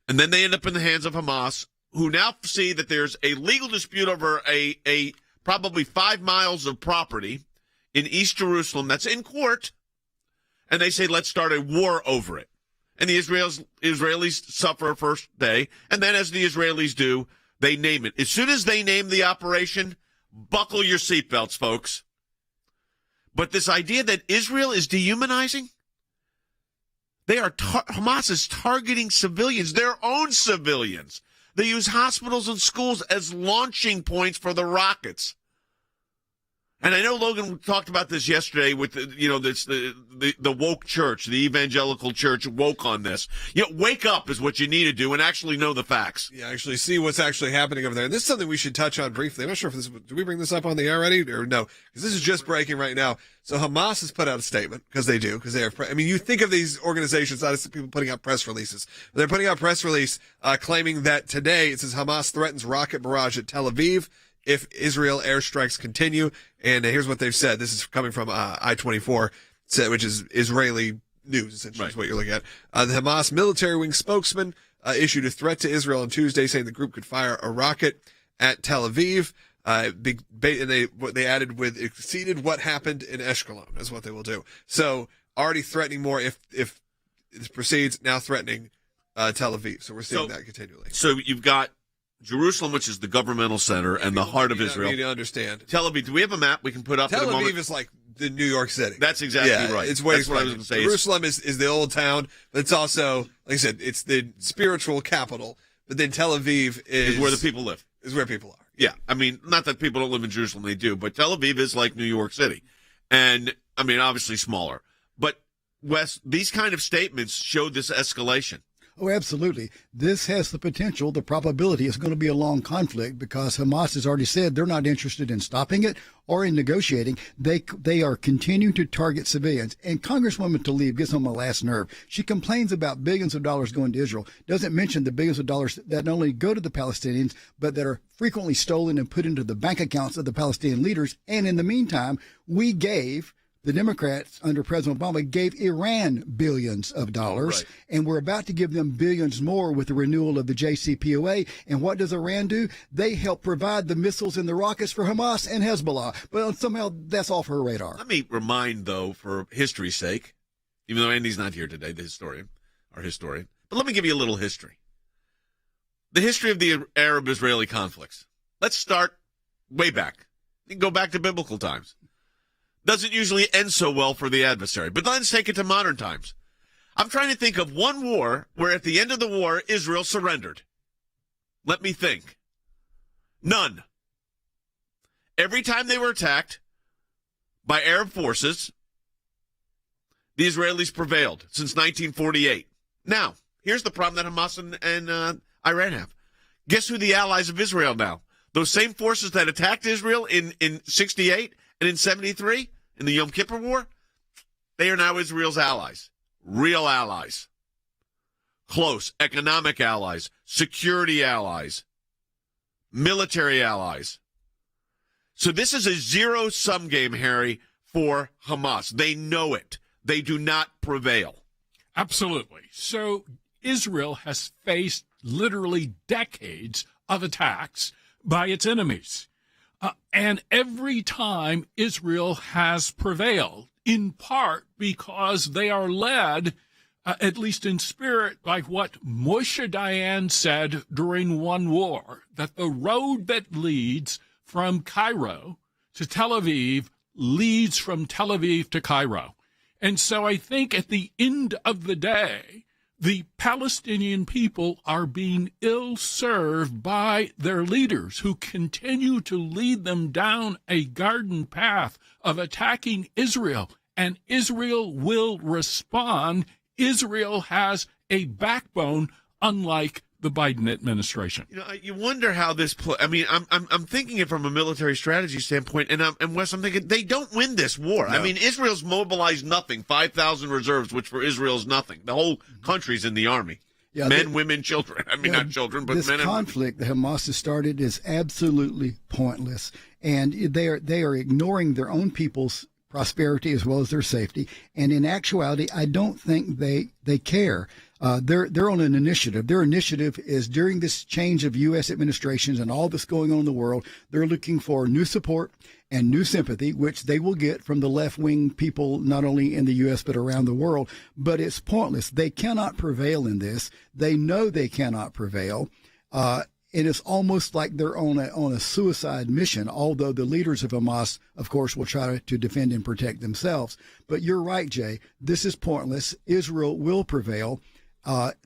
And then they end up in the hands of Hamas, who now see that there's a legal dispute over a probably 5 miles of property in East Jerusalem that's in court, and they say, let's start a war over it. And the Israelis suffer first day, and then as the Israelis do, they name it. As soon as they name the operation, buckle your seatbelts, folks. But this idea that Israel is dehumanizing, Hamas is targeting civilians, their own civilians. They use hospitals and schools as launching points for the rockets. And I know Logan talked about this yesterday with the woke church, the evangelical church woke on this. Wake up is what you need to do and actually know the facts. Yeah, actually see what's actually happening over there. And this is something we should touch on briefly. I'm not sure if did we bring this up on the air already or no? Because this is just breaking right now. So Hamas has put out a statement, because they are. I mean, you think of these organizations not as people putting out press releases. They're putting out a press release claiming that today it says Hamas threatens rocket barrage at Tel Aviv if Israel airstrikes continue. And here's what they've said. This is coming from I-24, which is Israeli news, essentially, is what you're looking at. The Hamas military wing spokesman issued a threat to Israel on Tuesday, saying the group could fire a rocket at Tel Aviv. And they added with exceeded what happened in Ashkelon, is what they will do. So already threatening more if this proceeds, now threatening Tel Aviv. So we're seeing that continually. So you've got Jerusalem, which is the governmental center and the heart of Israel. You need to understand. Tel Aviv, do we have a map we can put up Tel in a moment? Aviv is like the New York City. That's exactly right. That's what I was going to say. Jerusalem is the old town, but it's also, like I said, it's the spiritual capital. But then Tel Aviv is where the people live. Is where people are. Yeah. I mean, not that people don't live in Jerusalem, they do, but Tel Aviv is like New York City. And, I mean, obviously smaller. But, Wes, these kind of statements show this escalation. Oh, absolutely. This has the potential, the probability it's going to be a long conflict, because Hamas has already said they're not interested in stopping it or in negotiating. They are continuing to target civilians. And Congresswoman Tlaib gets on my last nerve. She complains about billions of dollars going to Israel, doesn't mention the billions of dollars that not only go to the Palestinians, but that are frequently stolen and put into the bank accounts of the Palestinian leaders. And in the meantime, the Democrats under President Obama gave Iran billions of dollars, and we're about to give them billions more with the renewal of the JCPOA. And what does Iran do? They help provide the missiles and the rockets for Hamas and Hezbollah. But somehow that's off her radar. Let me remind, though, for history's sake, even though Andy's not here today, our historian, but let me give you a little history. The history of the Arab-Israeli conflicts. Let's start way back. You can go back to biblical times. Doesn't usually end so well for the adversary. But let's take it to modern times. I'm trying to think of one war where at the end of the war, Israel surrendered. Let me think. None. Every time they were attacked by Arab forces, the Israelis prevailed since 1948. Now, here's the problem that Hamas and Iran have. Guess who the allies of Israel now? Those same forces that attacked Israel in 68 and in 73? In the Yom Kippur War, they are now Israel's allies. Real allies. Close economic allies, security allies, military allies. So this is a zero-sum game, Harry, for Hamas. They know it. They do not prevail. Absolutely. So Israel has faced literally decades of attacks by its enemies. And every time Israel has prevailed, in part because they are led, at least in spirit, by what Moshe Dayan said during one war, that the road that leads from Cairo to Tel Aviv leads from Tel Aviv to Cairo. And so I think at the end of the day, the Palestinian people are being ill-served by their leaders who continue to lead them down a garden path of attacking Israel and Israel will respond. Israel has a backbone, unlike the Biden administration. You wonder how this I'm thinking it from a military strategy standpoint, and Wes, I'm thinking they don't win this war. No. I mean, Israel's mobilized nothing, 5,000 reserves, which for Israel is nothing. The whole country's in the army. Yeah, men, women, children. I mean, not children, but this men. This conflict that Hamas has started is absolutely pointless, and they are ignoring their own people's prosperity as well as their safety. And in actuality, I don't think they care. They're on an initiative. Their initiative is during this change of U.S. administrations and all that's going on in the world, they're looking for new support and new sympathy, which they will get from the left-wing people, not only in the U.S. but around the world. But it's pointless. They cannot prevail in this. They know they cannot prevail. And it's almost like they're on a suicide mission, although the leaders of Hamas, of course, will try to defend and protect themselves. But you're right, Jay. This is pointless. Israel will prevail.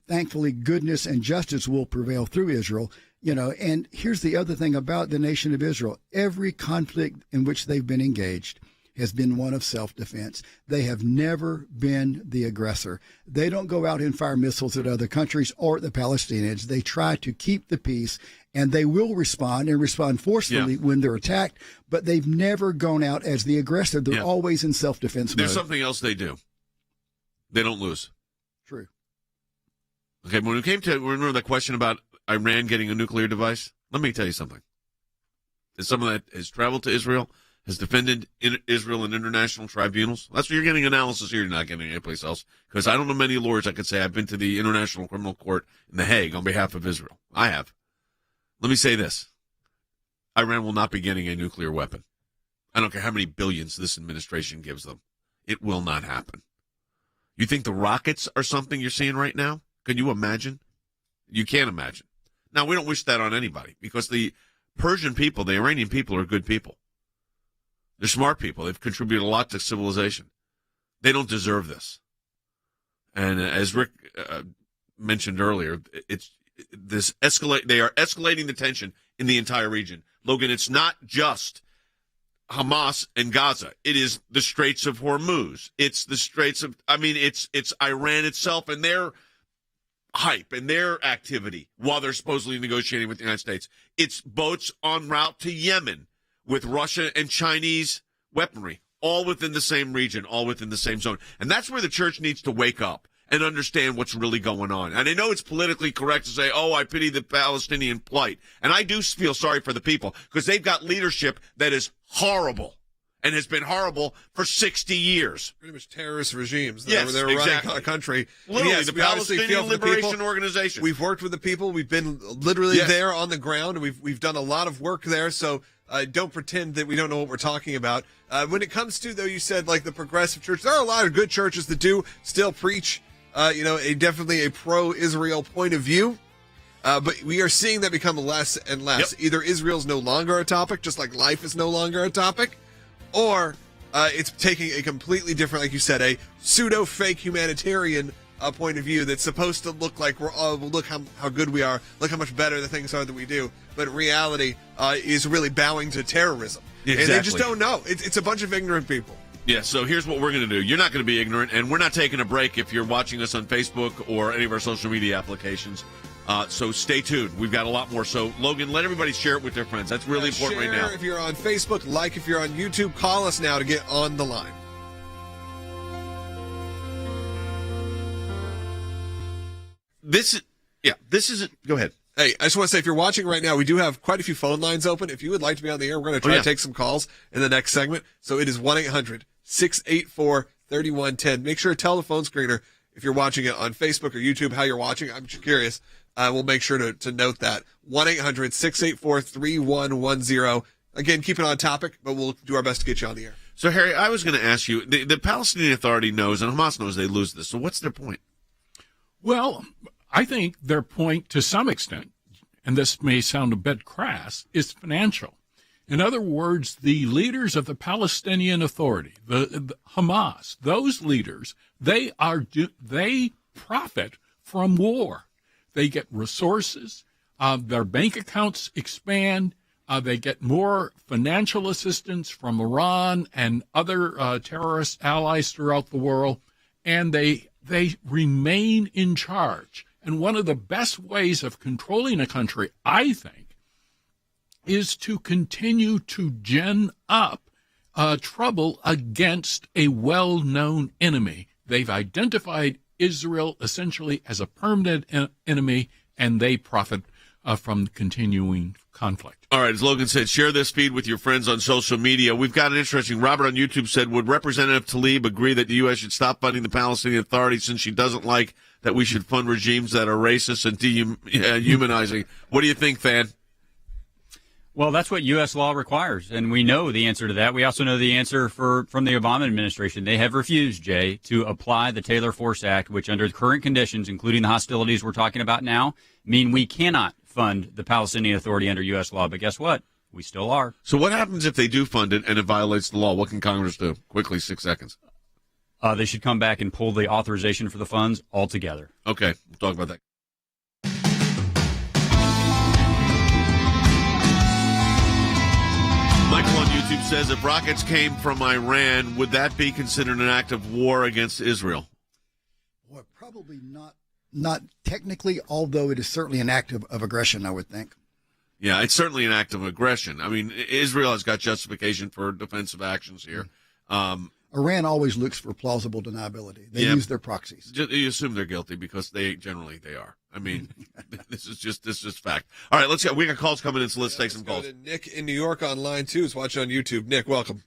Thankfully, goodness and justice will prevail through Israel. And here's the other thing about the nation of Israel. Every conflict in which they've been engaged has been one of self-defense. They have never been the aggressor. They don't go out and fire missiles at other countries or at the Palestinians. They try to keep the peace, and they will respond and respond forcefully when they're attacked, but they've never gone out as the aggressor. They're always in self-defense mode. There's something else they do. They don't lose. True. Okay, when we came to, remember that question about Iran getting a nuclear device? Let me tell you something. As someone that has traveled to Israel, has defended Israel in international tribunals. That's where you're getting analysis here. You're not getting anyplace else. Because I don't know many lawyers that could say I've been to the International Criminal Court in The Hague on behalf of Israel. I have. Let me say this. Iran will not be getting a nuclear weapon. I don't care how many billions this administration gives them. It will not happen. You think the rockets are something you're seeing right now? Can you imagine? You can't imagine. Now, we don't wish that on anybody because the Persian people, the Iranian people are good people. They're smart people. They've contributed a lot to civilization. They don't deserve this. And as Rick mentioned earlier, it's this escalate. They are escalating the tension in the entire region. Logan, it's not just Hamas and Gaza. It is the Straits of Hormuz. It's the Straits of, it's Iran itself and their hype and their activity while they're supposedly negotiating with the United States. It's boats en route to Yemen with Russia and Chinese weaponry, all within the same region, all within the same zone. And that's where the church needs to wake up and understand what's really going on. And I know it's politically correct to say, I pity the Palestinian plight. And I do feel sorry for the people because they've got leadership that is horrible and has been horrible for 60 years. Pretty much terrorist regimes. Yes, they're exactly. running a country. Literally, yes, the Palestinian Liberation Organization. We've worked with the people. We've been literally there on the ground. And we've done a lot of work there. So don't pretend that we don't know what we're talking about. When it comes to, though, you said like the progressive church, there are a lot of good churches that do still preach, definitely a pro-Israel point of view. But we are seeing that become less and less. Yep. Either Israel's no longer a topic, just like life is no longer a topic, or it's taking a completely different, like you said, a pseudo-fake humanitarian point of view that's supposed to look like look how good we are, look how much better the things are that we do, but in reality is really bowing to terrorism. Exactly. And they just don't know. It's a bunch of ignorant people. Yeah, so here's what we're going to do. You're not going to be ignorant, and we're not taking a break if you're watching us on Facebook or any of our social media applications. So stay tuned. We've got a lot more. So, Logan, let everybody share it with their friends. That's really important right now. Share if you're on Facebook, like if you're on YouTube. Call us now to get on the line. Go ahead. Hey, I just want to say, if you're watching right now, we do have quite a few phone lines open. If you would like to be on the air, we're going to try to take some calls in the next segment. So it is 1-800-684-3110. Make sure to tell the phone screener if you're watching it on Facebook or YouTube how you're watching. I'm curious. We'll make sure to note that. 1-800-684-3110. Again, keep it on topic, but we'll do our best to get you on the air. So, Harry, I was going to ask you, the Palestinian Authority knows, and Hamas knows they lose this. So what's their point? Well, I think their point, to some extent, and this may sound a bit crass, is financial. In other words, the leaders of the Palestinian Authority, the Hamas, those leaders, they profit from war. They get resources. Their bank accounts expand. They get more financial assistance from Iran and other terrorist allies throughout the world, and they remain in charge. And one of the best ways of controlling a country, I think, is to continue to gin up trouble against a well-known enemy. They've identified Israel essentially as a permanent enemy, and they profit from continuing conflict. All right, as Logan said, share this feed with your friends on social media. We've got an interesting, Robert on YouTube said, would Representative Tlaib agree that the U.S. should stop funding the Palestinian Authority since she doesn't like that we should fund regimes that are racist and dehumanizing? What do you think, Fan? Well, that's what U.S. law requires, and we know the answer to that. We also know the answer from the Obama administration. They have refused, Jay, to apply the Taylor Force Act, which under current conditions, including the hostilities we're talking about now, mean we cannot fund the Palestinian Authority under U.S. law. But guess what? We still are. So what happens if they do fund it and it violates the law? What can Congress do? Quickly, 6 seconds. They should come back and pull the authorization for the funds altogether. Okay, we'll talk about that. Michael on YouTube says, if rockets came from Iran, would that be considered an act of war against Israel? Well, probably not technically, although it is certainly an act of aggression, I would think. Yeah, it's certainly an act of aggression. I mean, Israel has got justification for defensive actions here. Iran always looks for plausible deniability. They use their proxies. You assume they're guilty because they are. I mean, this is just fact. All right, let's go. We got calls coming in, so let's take some calls. Go to Nick in New York on line 2 is watching on YouTube. Nick, welcome.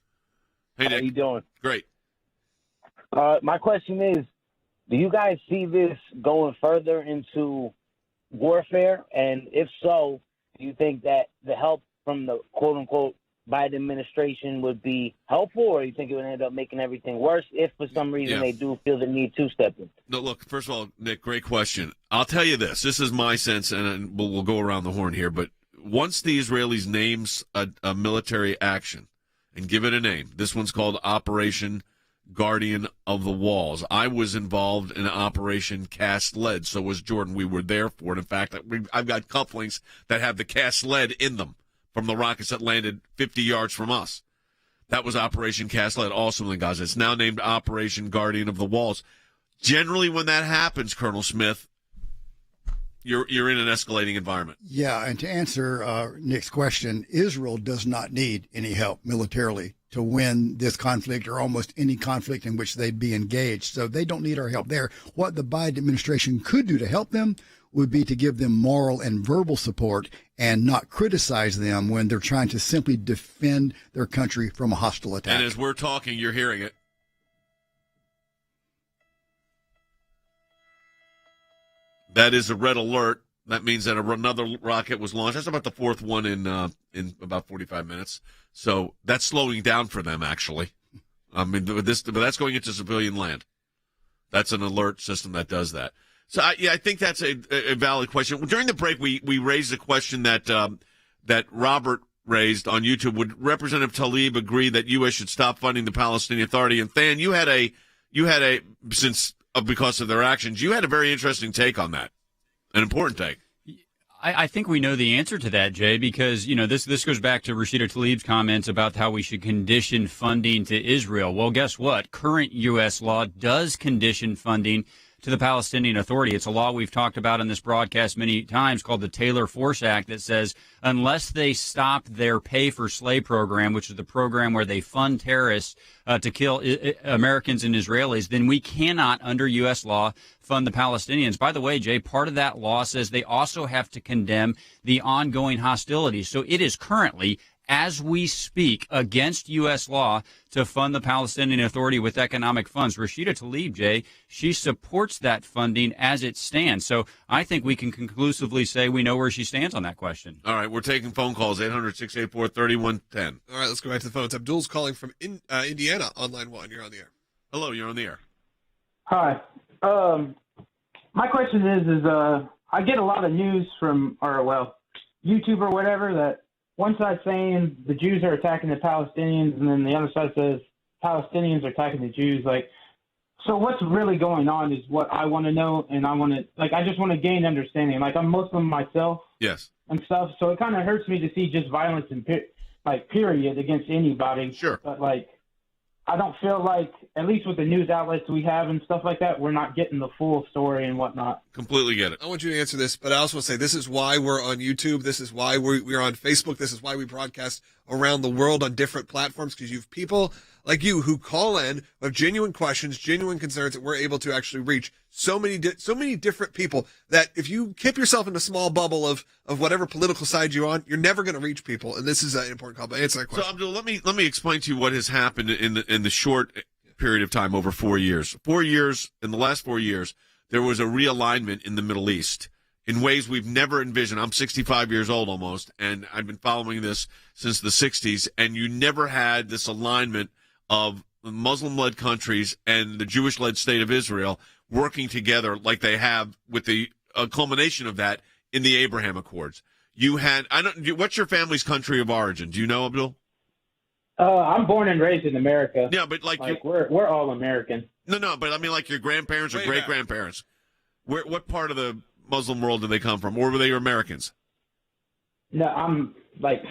Hey, Nick. How you doing? Great. My question is, do you guys see this going further into warfare? And if so, do you think that the help from the quote-unquote Biden administration would be helpful, or do you think it would end up making everything worse if for some reason they do feel the need to step in? No, look, first of all, Nick, great question. I'll tell you this. This is my sense, and we'll go around the horn here, but once the Israelis names a military action and give it a name, this one's called Operation Guardian of the Walls. I was involved in Operation Cast Lead, so was Jordan. We were there for it. In fact, I've got cufflinks that have the cast lead in them from the rockets that landed 50 yards from us. That was Operation Cast Lead, also in Gaza. It's now named Operation Guardian of the Walls. Generally, when that happens, Colonel Smith, you're in an escalating environment. Yeah, and to answer Nick's question, Israel does not need any help militarily to win this conflict or almost any conflict in which they'd be engaged. So they don't need our help there. What the Biden administration could do to help them would be to give them moral and verbal support and not criticize them when they're trying to simply defend their country from a hostile attack. And as we're talking, you're hearing it. That is a red alert. That means that another rocket was launched. That's about the fourth one in about 45 minutes. So that's slowing down for them, actually. I mean, but that's going into civilian land. That's an alert system that does that. So, I think that's a valid question. During the break, we raised a question that Robert raised on YouTube. Would Representative Tlaib agree that U.S. should stop funding the Palestinian Authority? And Than, you had a because of their actions, you had a very interesting take on that, an important take. I think we know the answer to that, Jay, because, this goes back to Rashida Tlaib's comments about how we should condition funding to Israel. Well, guess what? Current U.S. law does condition funding to the Palestinian Authority. It's a law we've talked about in this broadcast many times called the Taylor Force Act that says unless they stop their pay for slay program, which is the program where they fund terrorists to kill Americans and Israelis, then we cannot, under U.S. law, fund the Palestinians. By the way, Jay, part of that law says they also have to condemn the ongoing hostilities. So it is currently, as we speak, against U.S. law to fund the Palestinian Authority with economic funds. Rashida Tlaib, Jay, she supports that funding as it stands. So I think we can conclusively say we know where she stands on that question. All right, we're taking phone calls, 800-684-3110. All right, let's go back to the phones. Abdul's calling from Indiana on line 1. You're on the air. Hello, you're on the air. Hi. My question is I get a lot of news from, YouTube or whatever, that one side saying the Jews are attacking the Palestinians, and then the other side says Palestinians are attacking the Jews. So what's really going on is what I want to know, and I just want to gain understanding. I'm Muslim myself. Yes. and stuff. So it kind of hurts me to see just violence and period against anybody. Sure. But like, I don't feel like, at least with the news outlets we have and stuff like that, we're not getting the full story and whatnot. Completely get it. I want you to answer this, but I also want to say this is why we're on YouTube. This is why we're on Facebook. This is why we broadcast around the world on different platforms, because you have people like you who call in with genuine questions, genuine concerns that we're able to actually reach so many different people that if you keep yourself in a small bubble of whatever political side you're on, you're never going to reach people. And this is an important call. But answer that question. So Abdul, let me explain to you what has happened in the short period of time over 4 years. 4 years, in the last 4 years, there was a realignment in the Middle East in ways we've never envisioned. I'm 65 years old almost, and I've been following this since the 60s, and you never had this alignment of Muslim-led countries and the Jewish-led state of Israel working together like they have with the culmination of that in the Abraham Accords. You had, what's your family's country of origin? Do you know, Abdul? I'm born and raised in America. Yeah, but we're all American. No, but I mean like your grandparents or great-grandparents. What part of the Muslim world did they come from, or were they Americans? No, I'm like,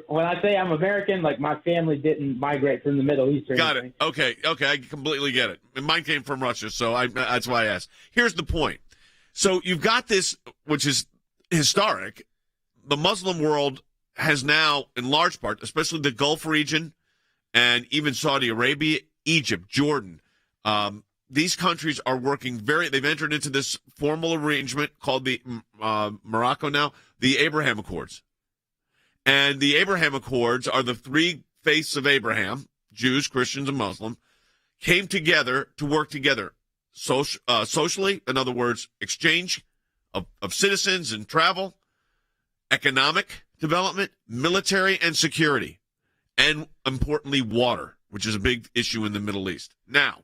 when I say I'm American, like my family didn't migrate from the Middle East or anything. Got it. Okay, I completely get it. And mine came from Russia, so that's why I asked. Here's the point. So you've got this, which is historic. The Muslim world has now, in large part, especially the Gulf region and even Saudi Arabia, Egypt, Jordan, these countries are working they've entered into this formal arrangement called the Morocco now, the Abraham Accords. And the Abraham Accords are the three faiths of Abraham, Jews, Christians, and Muslim, came together to work together socially, in other words, exchange of citizens and travel, economic development, military and security, and importantly, water, which is a big issue in the Middle East. Now,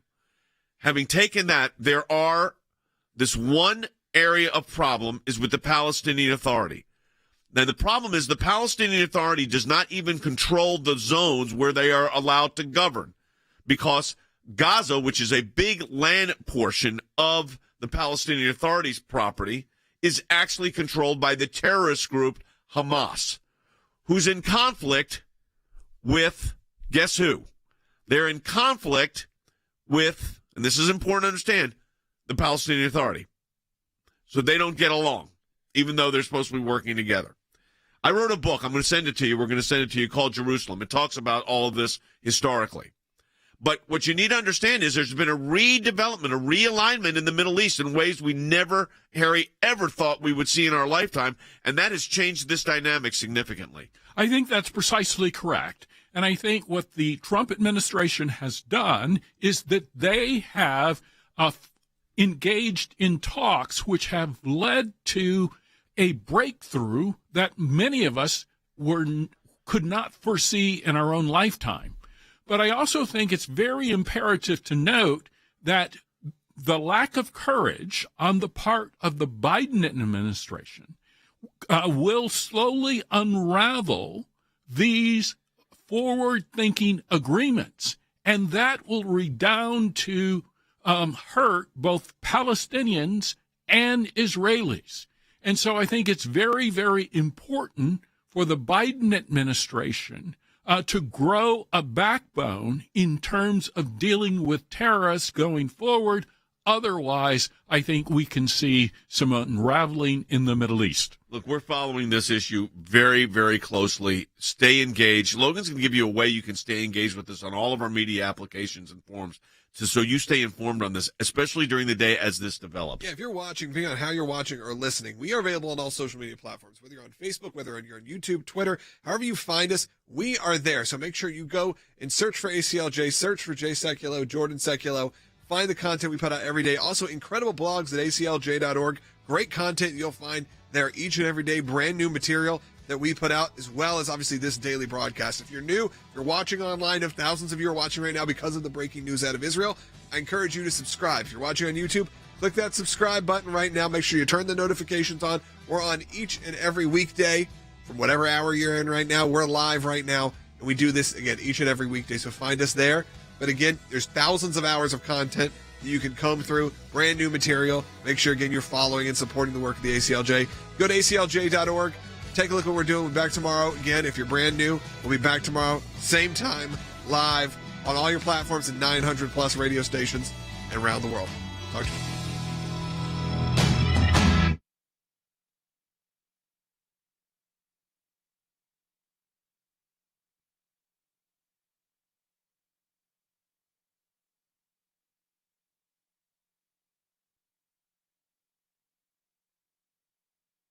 having taken that, this one area of problem is with the Palestinian Authority. Now, the problem is the Palestinian Authority does not even control the zones where they are allowed to govern, because Gaza, which is a big land portion of the Palestinian Authority's property, is actually controlled by the terrorist group Hamas, who's in conflict with, guess who? They're in conflict with, and this is important to understand, the Palestinian Authority. So they don't get along, even though they're supposed to be working together. I wrote a book. I'm going to send it to you. We're going to send it to you, called Jerusalem. It talks about all of this historically. But what you need to understand is there's been a redevelopment, a realignment in the Middle East in ways we never, Harry, ever thought we would see in our lifetime, and that has changed this dynamic significantly. I think that's precisely correct. And I think what the Trump administration has done is that they have engaged in talks which have led to a breakthrough that many of us could not foresee in our own lifetime. But I also think it's very imperative to note that the lack of courage on the part of the Biden administration will slowly unravel these forward-thinking agreements, and that will redound to hurt both Palestinians and Israelis. And so I think it's very, very important for the Biden administration to grow a backbone in terms of dealing with terrorists going forward. Otherwise, I think we can see some unraveling in the Middle East. Look, we're following this issue very, very closely. Stay engaged. Logan's going to give you a way you can stay engaged with us on all of our media applications and forums, so you stay informed on this, especially during the day as this develops. Yeah, if you're watching, depending on how you're watching or listening, we are available on all social media platforms, whether you're on Facebook, whether you're on YouTube, Twitter, however you find us, we are there. So make sure you go and search for ACLJ, search for Jay Sekulow, Jordan Sekulow. Find the content we put out every day. Also, incredible blogs at aclj.org. Great content you'll find there each and every day. Brand new material that we put out, as well as obviously this daily broadcast. If you're new, if you're watching online, if thousands of you are watching right now because of the breaking news out of Israel, I encourage you to subscribe. If you're watching on YouTube, click that subscribe button right now. Make sure you turn the notifications on. We're on each and every weekday from whatever hour you're in right now. We're live right now, and we do this again each and every weekday. So find us there. But again, there's thousands of hours of content that you can comb through. Brand new material. Make sure, again, you're following and supporting the work of the ACLJ. Go to aclj.org. Take a look at what we're doing. We'll be back tomorrow. Again, if you're brand new, we'll be back tomorrow, same time, live on all your platforms and 900 plus radio stations and around the world. Talk to you.